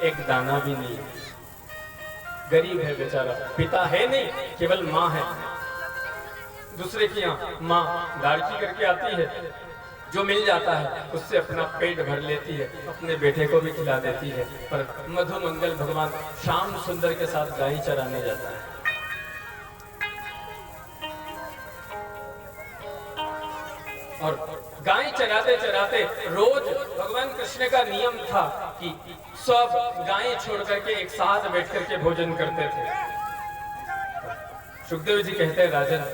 एक दाना भी नहीं, गरीब है बेचारा, पिता है नहीं, केवल माँ है। दूसरे की यहाँ माँ लाड़की करके आती है, जो मिल जाता है उससे अपना पेट भर लेती है, अपने बेटे को भी खिला देती है। पर मधुमंगल भगवान श्याम सुंदर के साथ गाय चराने जाता है। और गाय चराते चराते रोज भगवान कृष्ण का नियम था कि सब गायें छोड़ करके एक साथ बैठ करके भोजन करते थे। सुखदेव जी कहते हैं, राजन,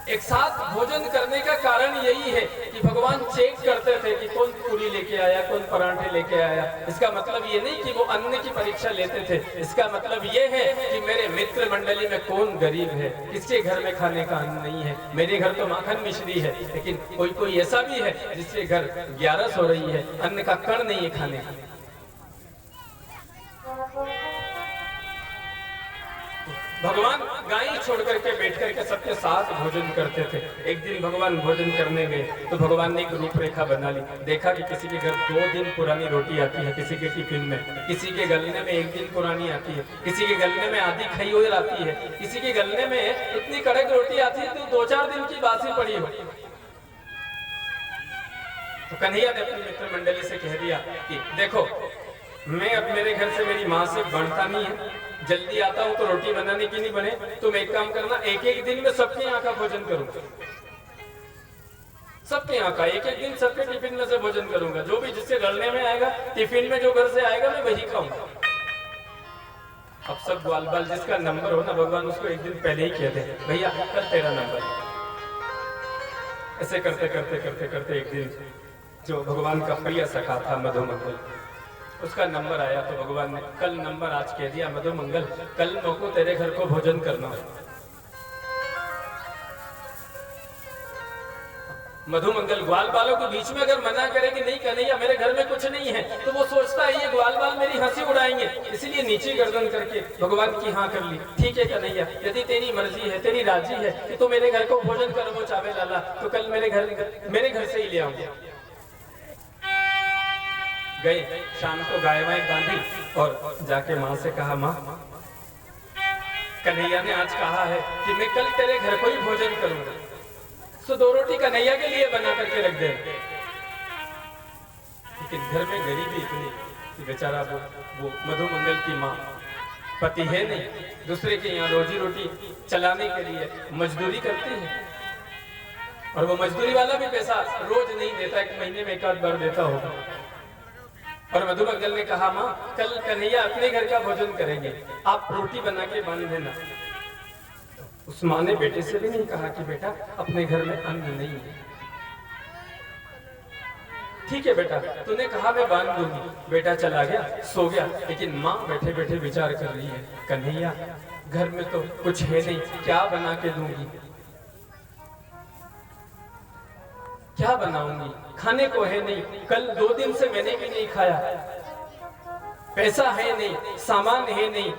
एक साथ भोजन करने का कारण यही है कि भगवान चेक करते थे कि कौन पूरी लेके आया, कौन परांठे लेके आया। इसका मतलब ये नहीं कि वो अन्न की परीक्षा लेते थे, इसका मतलब ये है कि मेरे मित्र मंडली में कौन गरीब है, किसके घर में खाने का अन्न नहीं है। मेरे घर तो माखन मिश्री है, लेकिन कोई कोई ऐसा भी है जिसके घर 11 हो रही है, अन्न का कण नहीं है खाने का। भगवान गाय छोड़ करके बैठ करके सबके साथ भोजन करते थे। एक दिन भगवान भोजन करने गए तो भगवान ने एक रूपरेखा बना ली। देखा कि किसी के घर 2 दिन पुरानी रोटी आती है, किसी के टिफिन में, किसी के गलने में 1 दिन पुरानी आती है, किसी के गलने में आधी खाई हुई आती है, किसी के गलने में इतनी कड़क रोटी आती है तो 2-4 दिन की बासी पड़ी हो। तो कन्हैया ने अपनी मित्र मंडली से कह दिया कि देखो, मैं अब मेरे घर से मेरी माँ से बनता नहीं है, जल्दी आता हूं तो रोटी बनाने की नहीं बने, तुम एक काम करना, एक दिन में सबके यहाँ का भोजन करूंगा, सबके यहाँ का एक दिन सबके टिफिन में से भोजन करूंगा। जो भी जिससे गलने में आएगा, टिफिन में जो घर से आएगा, मैं वही खाऊंगा। अब सब ग्वाल बाल जिसका नंबर हो ना, भगवान उसको एक दिन पहले ही कहते हैं, भैया कल तेरा नंबर। ऐसे करते करते करते करते एक दिन जो भगवान का प्रिय सखा था मधुमंगल, उसका नंबर आया। तो भगवान ने कल नंबर आज कह दिया, मधुमंगल कल को तेरे घर को भोजन करना है। मधुमंगल ग्वाल बालों के बीच में अगर मना करे कि नहीं कन्हैया मेरे घर में कुछ नहीं है, तो वो सोचता है ये ग्वाल बाल मेरी हंसी उड़ाएंगे, इसलिए नीचे गर्दन करके भगवान की हाँ कर ली। ठीक है कन्हैया, यदि तेरी मर्जी है, तेरी राजी है कि तू मेरे घर को भोजन करो वो चावे लाला, तो कल मेरे घर से ही ले आऊंगा। गए, शाम को गाय वाय बांधी और जाके माँ से कहा, माँ कन्हैया ने आज कहा है कि मैं कल तेरे घर को ही भोजन करूंगा, तो 2 रोटी कन्हैया के लिए बना करके रख दे। लेकिन घर में गरीबी इतनी कि बेचारा वो मधुमंगल की माँ, पति है नहीं, दूसरे के यहाँ रोजी रोटी चलाने के लिए मजदूरी करती है, और वो मजदूरी वाला भी पैसा रोज नहीं देता, 1 महीने में 1 बार देता होगा। और मधुमंगल ने कहा, माँ कल कन्हैया अपने घर का भोजन करेंगे, आप रोटी बना के बांध देना। उस माँ ने बेटे से भी नहीं कहा कि बेटा अपने घर में अन्न नहीं है, ठीक है बेटा तूने कहा मैं बांध दूंगी। बेटा चला गया, सो गया, लेकिन माँ बैठे बैठे विचार कर रही है, कन्हैया घर में तो कुछ है नहीं, क्या बना के दूंगी, क्या बनाऊंगी, खाने को है नहीं, कल 2 दिन से मैंने भी नहीं खाया, पैसा है नहीं, सामान है नहीं,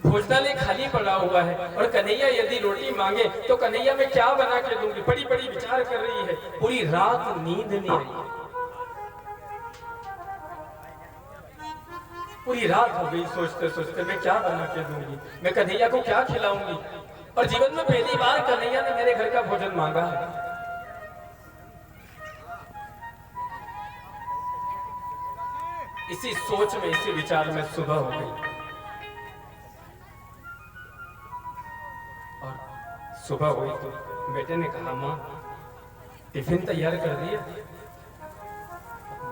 भोजनालय खाली पड़ा हुआ है, और कन्हैया यदि रोटी मांगे तो कन्हैया मैं क्या बना के दूंगी। बड़ी बड़ी विचार कर रही है, पूरी रात नींद नहीं आई, पूरी रात हो गई सोचते सोचते मैं क्या बना के दूंगी, मैं कन्हैया को क्या खिलाऊंगी। और जीवन में पहली बार कन्हैया ने मेरे घर का भोजन मांगा है। इसी सोच में, इसी विचार में सुबह हो गई, और सुबह हुई तो बेटे ने कहा, माँ टिफिन तैयार कर दिया।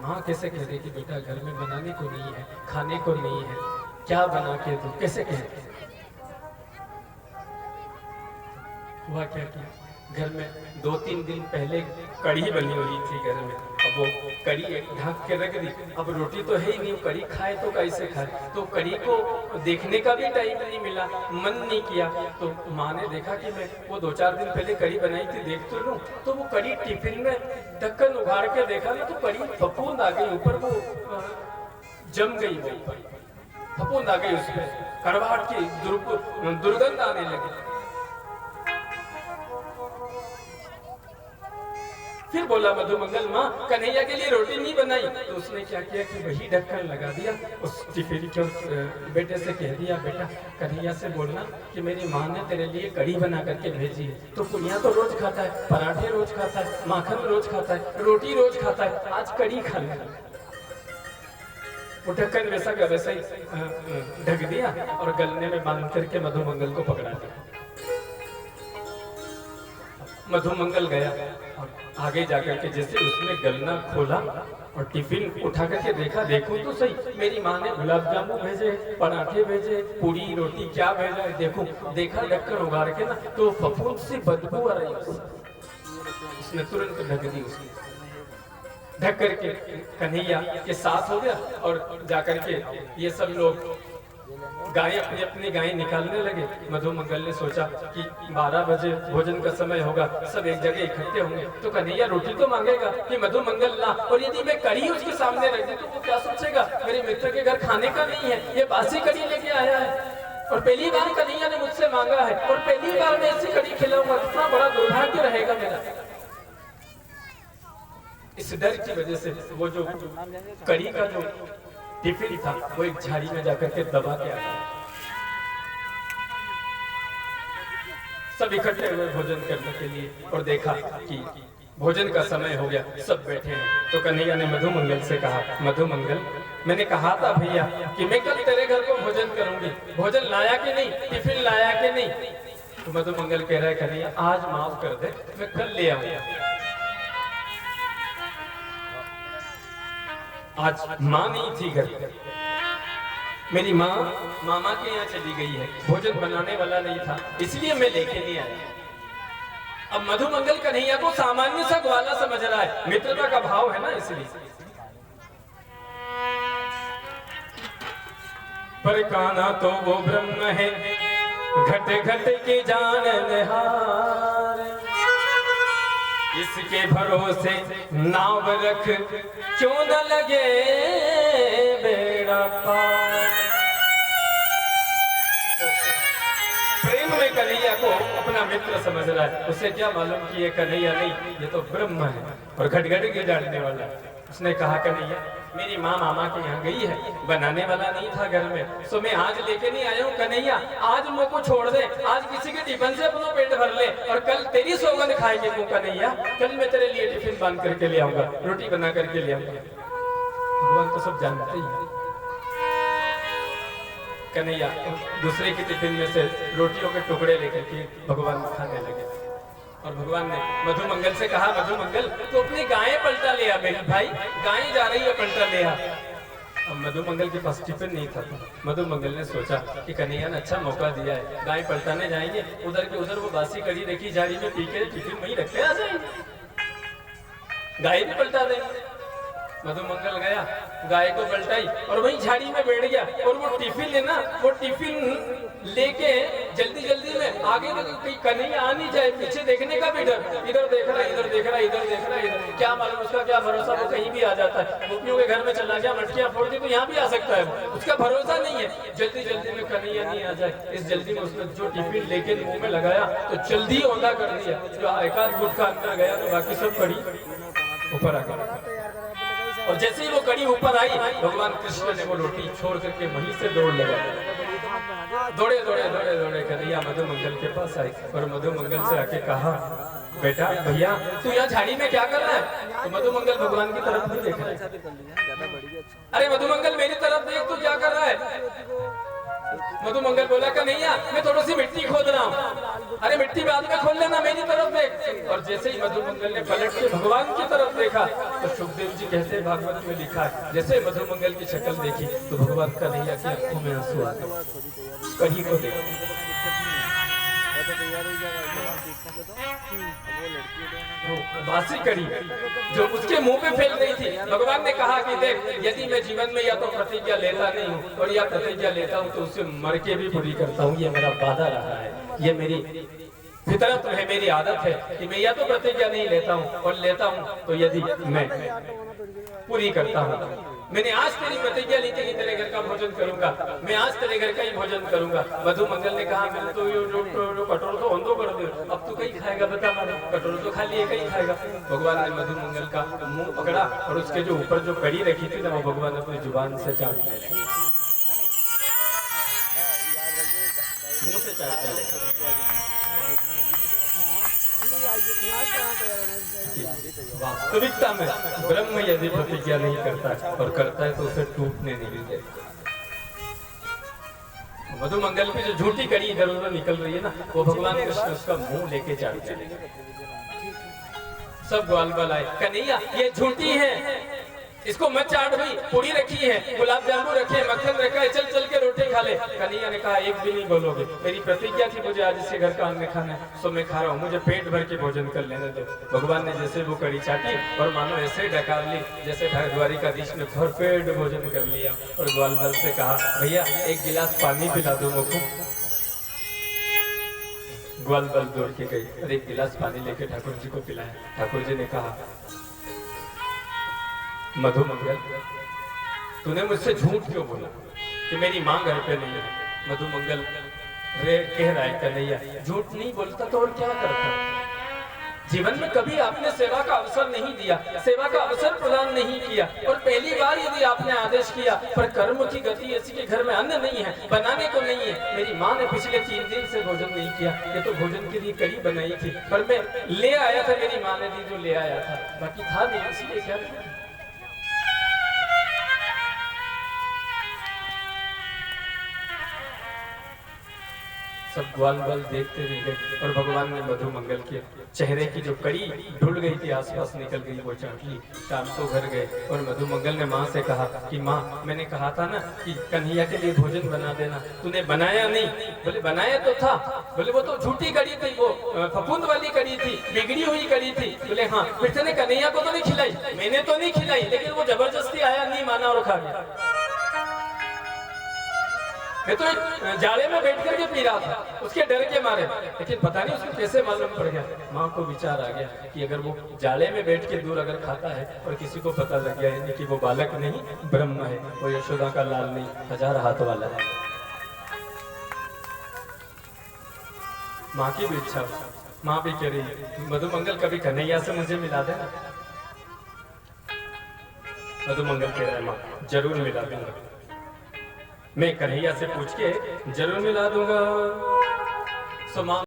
माँ कैसे कह रही कि बेटा घर में बनाने को नहीं है, खाने को नहीं है, क्या बना के दूं, कैसे कह रही। हुआ क्या कि घर में 2-3 दिन पहले कढ़ी बनी हुई थी घर में, अब वो कढ़ी ढक के रख दी, अब रोटी तो है ही नहीं, कढ़ी खाए तो कैसे खाए, तो कढ़ी को देखने का भी टाइम नहीं मिला, मन नहीं किया। तो माँ ने देखा कि मैं वो 2-4 दिन पहले कढ़ी बनाई थी, देख तो लूं, तो वो कढ़ी टिफिन में ढक्कन उघाड़ के देखा ना, तो कढ़ी फफूंद आ गई ऊपर, वो जम गई, वो ऊपर फफूंद आ गई, उसमें कड़वाहट की दुर्गंध आने लगी। फिर बोला मधुमंगल, माँ कन्हैया के लिए रोटी नहीं बनाई? तो उसने क्या किया कि वही ढक्कन लगा दिया, उस टिफिन के बेटे से कह दिया, बेटा कन्हैया से बोलना कि मेरी माँ ने तेरे लिए कढ़ी बना करके भेजी है। तो कुनिया तो रोज खाता है, पराठे रोज खाता है, माखन रोज खाता है, रोटी रोज खाता है, आज कढ़ी खा ले। वो ढक्कन वैसा का वैसा ही ढक दिया और गलने में बांध करके मधुमंगल को पकड़ा दिया। मधुमंगल गया और आगे जाकर के जैसे उसने गलना खोला और टिफिन उठा करके देखा, देखो तो सही मेरी माँ ने गुलाब जामुन भेजे, पराठे भेजे, पूरी रोटी क्या भेजा है देखो। देखा ढक्कन उगाड़ के ना तो फफूंद से बदबू आ रही, उसने तुरंत ढक दी। उसने ढक करके कन्हैया के साथ हो गया और जाकर के ये सब लोग गाय अपनी अपनी गाय निकालने लगे। मधुमंगल ने सोचा कि 12 बजे भोजन का समय होगा, सब एक जगह इकट्ठे होंगे तो कन्हैया रोटी तो मांगेगा कि मधुमंगल ला, और यदि मैं कढ़ी उसके सामने रख दी तो वो क्या सोचेगा, मेरे मित्र के घर खाने का नहीं है, ये बासी कढ़ी लेके आया है और पहली बार कन्हैया ने मुझसे मांगा है और पहली बार मैं ऐसी कढ़ी खिलाऊंगा, कितना बड़ा दुर्भाग्य रहेगा मेरा। इस डर की वजह से वो जो कढ़ी का जो टिफिन था वो एक झाड़ी में जाकर के दबा के आया। सब इकट्ठे हुए भोजन करने के लिए और देखा कि भोजन का समय हो गया, सब बैठे हैं। तो कन्हैया ने मधुमंगल से कहा, मधुमंगल मैंने कहा था भैया कि मैं कल तेरे घर को भोजन करूंगी, भोजन लाया कि नहीं, टिफिन लाया कि नहीं? तो मधुमंगल कह रहा है, कन्हैया आज माफ कर दे, मैं कल ले आऊंगा। आज माँ नहीं थी घर, मेरी माँ मामा के यहाँ चली गई है, भोजन बनाने वाला नहीं था, इसलिए मैं लेके नहीं आया। अब मधुमंगल कन्हैया को सामान्य सा ग्वाला समझ रहा है, मित्रता का भाव है ना, इसलिए। पर कान्हा तो वो ब्रह्म है, घट घट के जाननहार, इसके भरोसे नाव रख क्यों न लगे बेड़ा पार। प्रेम में कन्हैया को अपना मित्र समझ रहा है, उसे क्या मालूम कि ये कन्हैया नहीं, ये तो ब्रह्म है और घट-घट के जानने वाला है। उसने कहा, कन्हैया मेरी माँ मामा के यहाँ गई है, बनाने वाला नहीं था घर में, सो मैं आज लेके नहीं आया हूँ। कन्हैया आज मुँह को छोड़ दे, आज किसी के टिफिन से अपना पेट भर ले और कल तेरी सौगंध खाएंगे मुँह। कन्हैया कल मैं तेरे लिए टिफिन बांध करके ले आऊंगा, रोटी बना करके ले आऊंगा। भगवान तो सब जानते ही। कन्हैया दूसरे के टिफिन में से रोटियों के टुकड़े लेकर के भगवान खाने लगे और भगवान ने मधुमंगल से कहा, मधुमंगल तो अपनी गायें पलटा ले आ, मेरी भाई गायें जा रही है, पलटा ले आ। अब मधुमंगल के पास टिफिन नहीं था, मधुमंगल ने सोचा कि कन्हैया ने अच्छा मौका दिया है, गाय पलटाने जाएंगे, उधर के उधर वो बासी कढ़ी देखी झाड़ी में पी के टिफिन वहीं रखते आ जाएंगे, गाय भी पलटा देंगे। मधुमंगल गया, गाय को पलटाई और वहीं झाड़ी में बैठ गया और वो टिफिन है ना, वो टिफिन लेके जल्दी जल्दी में आगे कन्हैया आ नहीं जाए, पीछे देखने का भी डर, इधर देख रहा है, इधर देख रहा है, इधर देख रहा है, इधर क्या मालूम उसका क्या भरोसा, वो कहीं भी आ जाता है, गोपियों के घर में चला गया, मटकियां फोड़ दी तो यहाँ भी आ सकता है, उसका भरोसा नहीं है। जल्दी जल्दी में कन्हैया नहीं आ जाए, इस जल्दी में उसने जो टिफिन लेके मुंह में लगाया तो जल्दी औंधा कर दिया, जो एकाध गुटखा अंदर गया तो बाकी सब कड़ी ऊपर आ गया। और जैसे ही वो कड़ी ऊपर आई, भगवान कृष्ण ने वो रोटी छोड़ करके वहीं से दौड़ लगा, दौड़े दौड़े दौड़े दौड़े कन्हैया मधुमंगल के पास आई और मधुमंगल से आके कहा, बेटा भैया तू यहाँ झाड़ी में क्या कर रहा है? तो मधुमंगल भगवान की तरफ नहीं देख रहा है। अरे मधुमंगल मेरी तरफ देख, तू क्या कर रहा है? मधुमंगल बोला, कन्हैया मैं थोड़ी सी मिट्टी खोद रहा हूँ। अरे मिट्टी बाद में खोल लेना, मेरी तरफ देख। और जैसे ही मधुमंगल ने पलट के भगवान की तरफ देखा तो सुखदेव जी कहते हैं, भागवत में लिखा है, जैसे मधुमंगल की शक्ल देखी तो भगवान कन्हैया की आंखों में आंसू आ गए। कहीं को देखो बासी कड़ी जो उसके मुंह पे फैल रही थी, भगवान ने कहा कि देख, यदि मैं जीवन में या तो प्रतिज्ञा लेता नहीं हूँ और या प्रतिज्ञा लेता हूँ तो उसे मर के भी पूरी करता हूँ, ये मेरा वादा रहा है, ये मेरी फितरत है, मेरी आदत है कि मैं या तो प्रतिज्ञा नहीं लेता हूँ और लेता हूँ तो यदि मैं पूरी करता हूँ। मैंने आज तेरी प्रतिज्ञा ली थी कि तेरे घर का का भोजन करूंगा, मैं आज तेरे घर का ही भोजन करूंगा। मधु मंगल ने कहा मैं तो यो कटोर तो होंदो कर दे, अब तू कहीं खाएगा बता मारे, कटोर तो खाली एक ही खाएगा। भगवान ने मधु मंगल का मुंह पकड़ा और उसके जो ऊपर जो कड़ी रखी थी ना वो भगवान अपनी जुबान से चाटने लगे, मुंह से चाटने लगे। वास्तविकता में ब्रह्म यदि प्रतिज्ञा नहीं करता और करता है तो उसे टूटने नहीं देता। मधु मंगल की जो झूठी कड़ी इधर उधर निकल रही है ना, वो भगवान कृष्ण उसका मुंह लेके चाट चले। सब ग्वाल बाल आए, कन्हैया ये झूठी है, इसको मत चाट भाई, पूरी रखी है, गुलाब जामुन रखे, मक्खन रखा है, चल चल के रोटी खा ले। कन्हैया ने कहा एक भी नहीं बोलोगे, मेरी प्रतिज्ञा थी मुझे आज इसके घर का अन्न खाना है, सो मैं खा रहा हूँ, मुझे पेट भर के भोजन कर लेने दो। भगवान ने जैसे वो कड़ी चाटी और मानो ऐसे डकार ली जैसे द्वारिकाधीश ने भरपेट भोजन कर लिया और ग्वाल बाल से कहा भैया एक गिलास पानी पिला दो मुझको। ग्वाल बाल दौड़ के गई और एक गिलास पानी लेके ठाकुर जी को पिलाया। ठाकुर जी ने कहा मधु मंगल तूने मुझसे झूठ क्यों बोला कि मेरी मां घर पे नहीं है। मधु मंगल रे कह रहा है कन्हैया झूठ नहीं बोलता तो और क्या करता, जीवन में कभी आपने सेवा का अवसर नहीं दिया, सेवा का अवसर प्रदान नहीं किया और पहली बार यदि आपने आदेश किया, पर कर्म की गति ऐसी के घर में अन्न नहीं है, बनाने को नहीं है। मेरी माँ ने पिछले 3 दिन से भोजन नहीं किया, ये तो भोजन के लिए कड़ी बनाई थी, पर मैं ले आया था, मेरी माँ ने दी जो ले आया था, बाकी था नहीं, इसलिए क्या था? सब ग्वाल बाल देखते रह गए और भगवान ने मधु मंगल के चेहरे की जो कड़ी ढुल गई थी आसपास निकल गई वो चाट ली। शाम को घर गए और मधु मंगल ने माँ से कहा कि माँ मैंने कहा था ना कि कन्हैया के लिए भोजन बना देना, तूने बनाया नहीं। बोले बनाया तो था, बोले वो तो झूठी कड़ी थी, वो फफूंद वाली कड़ी थी, बिगड़ी हुई कड़ी थी। बोले हाँ, फिर तूने कन्हैया को तो नहीं खिलाई? मैंने तो नहीं खिलाई, लेकिन वो जबरदस्ती आया, नहीं माना और खा गया। मैं तो जाड़े में बैठ करके पी रहा था उसके डर के मारे, लेकिन पता नहीं उसको कैसे मालूम पड़ गया। माँ को विचार आ गया कि अगर वो जाड़े में बैठ के दूर अगर खाता है और किसी को पता लग गया यानी कि वो बालक नहीं ब्रह्म है, वो यशोदा का लाल नहीं 1000 हाथ वाला है। माँ की भी इच्छा, माँ भी कह रही मधु मंगल कभी कन्हैया से मुझे मिला देना। मधु मंगल कह रहा है माँ जरूर मिला दूंगा, मैं कन्हैया से पूछ के जरूर मिला दूंगा। सो माँ